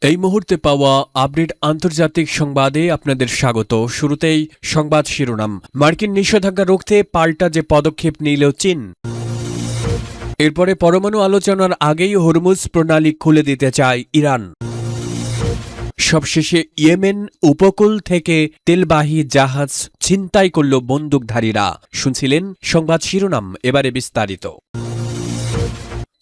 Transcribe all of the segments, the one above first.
এই মুহূর্তে পাওয়া আপডেট আন্তর্জাতিক সংবাদে আপনাদের স্বাগত। শুরুতেই সংবাদ শিরোনাম। মার্কিন নিষেধাজ্ঞা রুখতে পাল্টা যে পদক্ষেপ নিল চীন। এরপরে পরমাণু আলোচনার আগেই হরমুজ প্রণালী খুলে দিতে চায় ইরান। সবশেষে ইয়েমেন উপকূল থেকে তেলবাহী জাহাজ ছিনতাই করল বন্দুকধারীরা। শুনছিলেন সংবাদ শিরোনাম, এবারে বিস্তারিত।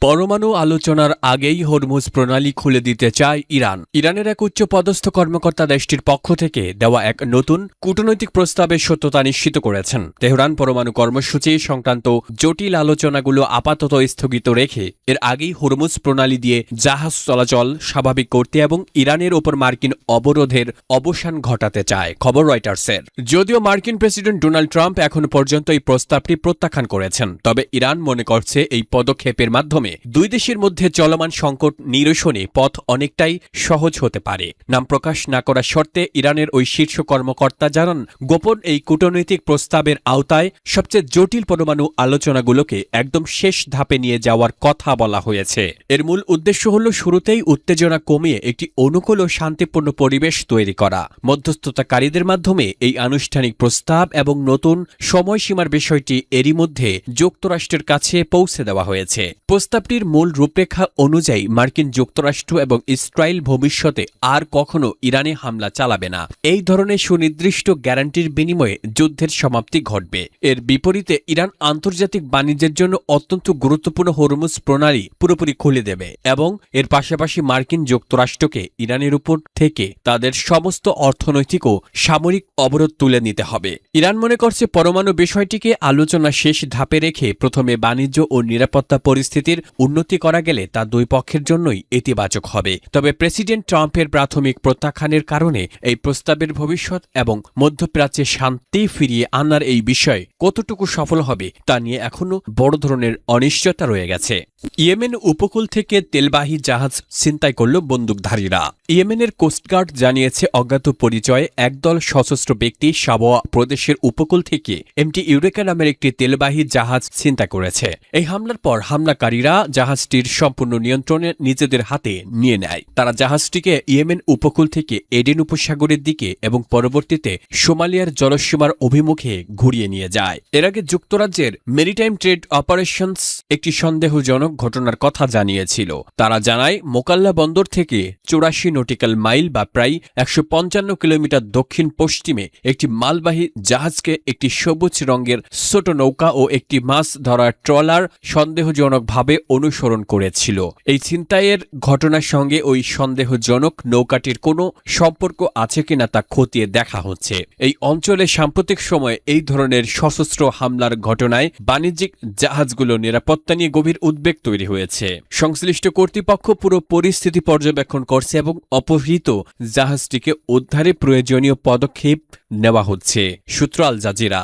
পরমাণু আলোচনার আগেই হরমুজ প্রণালী খুলে দিতে চায় ইরান। ইরানের এক উচ্চ পদস্থ কর্মকর্তা দেশটির পক্ষ থেকে দেওয়া এক নতুন কূটনৈতিক প্রস্তাবের সত্যতা নিশ্চিত করেছেন। তেহরান পরমাণু কর্মসূচি সংক্রান্ত জটিল আলোচনাগুলো আপাতত স্থগিত রেখে এর আগেই হরমুজ প্রণালী দিয়ে জাহাজ চলাচল স্বাভাবিক করতে এবং ইরানের ওপর মার্কিন অবরোধের অবসান ঘটাতে চায়, খবর রয়টার্সের। যদিও মার্কিন প্রেসিডেন্ট ডোনাল্ড ট্রাম্প এখনো পর্যন্ত এই প্রস্তাবটি প্রত্যাখ্যান করেছেন, তবে ইরান মনে করছে এই পদক্ষেপের মাধ্যমে দুই দেশের মধ্যে চলমান সংকট নিরসনে পথ অনেকটাই সহজ হতে পারে। নাম প্রকাশ না করার শর্তে ইরানের ওই শীর্ষ কর্মকর্তা জানান, গোপন এই কূটনৈতিক প্রস্তাবের আওতায় সবচেয়ে জটিল পরমাণু আলোচনাগুলোকে একদম শেষ ধাপে নিয়ে যাওয়ার কথা বলা হয়েছে। এর মূল উদ্দেশ্য হল শুরুতেই উত্তেজনা কমিয়ে একটি অনুকূল ও শান্তিপূর্ণ পরিবেশ তৈরি করা। মধ্যস্থতাকারীদের মাধ্যমে এই আনুষ্ঠানিক প্রস্তাব এবং নতুন সময়সীমার বিষয়টি এরই মধ্যে যুক্তরাষ্ট্রের কাছে পৌঁছে দেওয়া হয়েছে। প্রস্তাবটির মূল রূপরেখা অনুযায়ী মার্কিন যুক্তরাষ্ট্র এবং ইসরায়েল ভবিষ্যতে আর কখনো ইরানে হামলা চালাবে না। এই ধরনের সুনির্দিষ্ট গ্যারান্টির বিনিময়ে যুদ্ধের সমাপ্তি ঘটবে। এর বিপরীতে ইরান আন্তর্জাতিক বাণিজ্যের জন্য অত্যন্ত গুরুত্বপূর্ণ হরমুজ প্রণালী পুরোপুরি খুলে দেবে এবং এর পাশাপাশি মার্কিন যুক্তরাষ্ট্রকে ইরানের উপর থেকে তাদের সমস্ত অর্থনৈতিক ও সামরিক অবরোধ তুলে নিতে হবে। ইরান মনে করছে পরমাণু বিষয়টিকে আলোচনা শেষ ধাপে রেখে প্রথমে বাণিজ্য ও নিরাপত্তা পরিস্থিতির উন্নতি করা গেলে তা দুই পক্ষের জন্যই ইতিবাচক হবে। তবে প্রেসিডেন্ট ট্রাম্পের প্রাথমিক প্রত্যাখ্যানের কারণে এই প্রস্তাবের ভবিষ্যৎ এবং মধ্যপ্রাচ্যে শান্তি ফিরিয়ে আনার এই বিষয় কতটুকু সফল হবে তা নিয়ে এখনও বড় ধরনের অনিশ্চয়তা রয়ে গেছে। ইয়েমেন উপকূল থেকে তেলবাহী জাহাজ ছিনতাই করল বন্দুকধারীরা। ইয়েমেনের কোস্টগার্ড জানিয়েছে, অজ্ঞাত পরিচয়ে একদল সশস্ত্র ব্যক্তি সাবোয়া প্রদেশের উপকূল থেকে এমটি ইউরেকা নামের একটি তেলবাহী জাহাজ ছিনতাই করেছে। এই হামলার পর হামলাকারীরা জাহাজটির সম্পূর্ণ নিয়ন্ত্রণে নিজেদের হাতে নিয়ে নেয়। তারা জাহাজটিকে ইয়েমেন উপকূল থেকে এডেন উপসাগরের দিকে এবং পরবর্তীতে সোমালিয়ার জলসীমার অভিমুখে ঘুরিয়ে নিয়ে যায়। এর আগে যুক্তরাজ্যের মেরিটাইম ট্রেড অপারেশনস একটি সন্দেহজনক ঘটনার কথা জানিয়েছিল। তারা জানায়, মোকাল্লা বন্দর থেকে 84 নটিক্যাল মাইল বা প্রায় 155 কিলোমিটার দক্ষিণ পশ্চিমে একটি মালবাহী জাহাজকে একটি সবুজ রঙের ছোট নৌকা ও একটি মাছ ধরার ট্রলার সন্দেহজনকভাবে অনুসরণ করেছিল। এই ছিনতাইয়ের ঘটনার সঙ্গে ওই সন্দেহজনক নৌকাটির কোনো সম্পর্ক আছে কিনা তা খতিয়ে দেখা হচ্ছে। এই অঞ্চলে সাম্প্রতিক সময়ে এই ধরনের সশস্ত্র হামলার ঘটনায় বাণিজ্যিক জাহাজগুলো নিরাপত্তা নিয়ে গভীর উদ্বেগ তৈরি হয়েছে। সংশ্লিষ্ট কর্তৃপক্ষ পুরো পরিস্থিতি পর্যবেক্ষণ করছে এবং অপহৃত জাহাজটিকে উদ্ধারে প্রয়োজনীয় পদক্ষেপ নেওয়া হচ্ছে। সূত্র আল জাজিরা।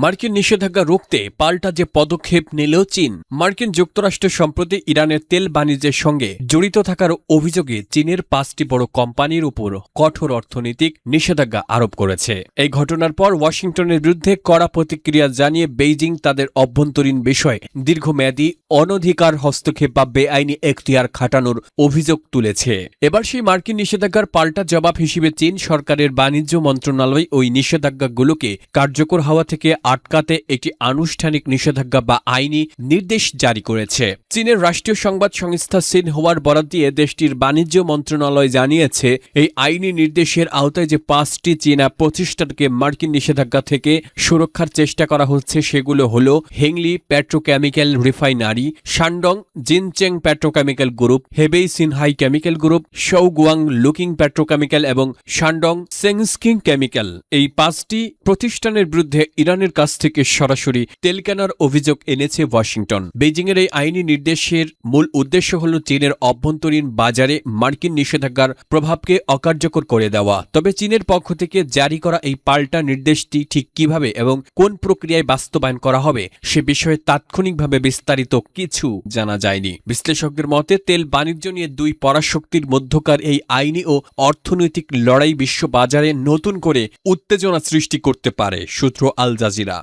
মার্কিন নিষেধাজ্ঞা রুখতে পাল্টা যে পদক্ষেপ নিল চীন। মার্কিন যুক্তরাষ্ট্র সম্প্রতি ইরানের তেল বাণিজ্যের সঙ্গে জড়িত থাকার অভিযোগে চীনের 5টি বড় কোম্পানির উপর কঠোর অর্থনৈতিক নিষেধাজ্ঞা আরোপ করেছে। এই ঘটনার পর ওয়াশিংটনের বিরুদ্ধে কড়া প্রতিক্রিয়া জানিয়ে বেইজিং তাদের অভ্যন্তরীণ বিষয়ে দীর্ঘমেয়াদী অনধিকার হস্তক্ষেপ বা বেআইনি এখতিয়ার খাটানোর অভিযোগ তুলেছে। এবার সেই মার্কিন নিষেধাজ্ঞার পাল্টা জবাব হিসেবে চীন সরকারের বাণিজ্য মন্ত্রণালয় ওই নিষেধাজ্ঞাগুলোকে কার্যকর হওয়া থেকে আটকাতে একটি আনুষ্ঠানিক নিষেধাজ্ঞা বা আইনি নির্দেশ জারি করেছে। চীনের রাষ্ট্রীয় সংবাদ সংস্থা সিনহুয়ার বরাত দিয়ে দেশটির বাণিজ্য মন্ত্রণালয় জানিয়েছে, এই আইনি নির্দেশের আওতায় যে 5টি চীনা প্রতিষ্ঠানকে মার্কিন নিষেধাজ্ঞা থেকে সুরক্ষার চেষ্টা করা হচ্ছে সেগুলো হল Hengli petrochemical refinery, Shandong Jincheng petrochemical group, Hebei Xinhai chemical group, Shouguang Luqing petrochemical এবং শানডং সেংস্কিং কেমিক্যাল। এই 5টি প্রতিষ্ঠানের বিরুদ্ধে ইরানের কাছ থেকে সরাসরি তেল কেনার অভিযোগ এনেছে ওয়াশিংটন। বেইজিংয়ের এই আইনি নির্দেশের মূল উদ্দেশ্য হল চীনের অভ্যন্তরীণ বাজারে মার্কিন নিষেধাজ্ঞার প্রভাবকে অকার্যকর করে দেওয়া। তবে চীনের পক্ষ থেকে জারি করা এই পাল্টা নির্দেশটি ঠিক কিভাবে এবং কোন প্রক্রিয়ায় বাস্তবায়ন করা হবে সে বিষয়ে তাৎক্ষণিকভাবে বিস্তারিত কিছু জানা যায়নি। বিশ্লেষকদের মতে তেল বাণিজ্য নিয়ে দুই পরাশক্তির মধ্যকার এই আইনি ও অর্থনৈতিক লড়াই বিশ্ব বাজারে নতুন করে উত্তেজনা সৃষ্টি করতে পারে। সূত্র আল জাজিরা।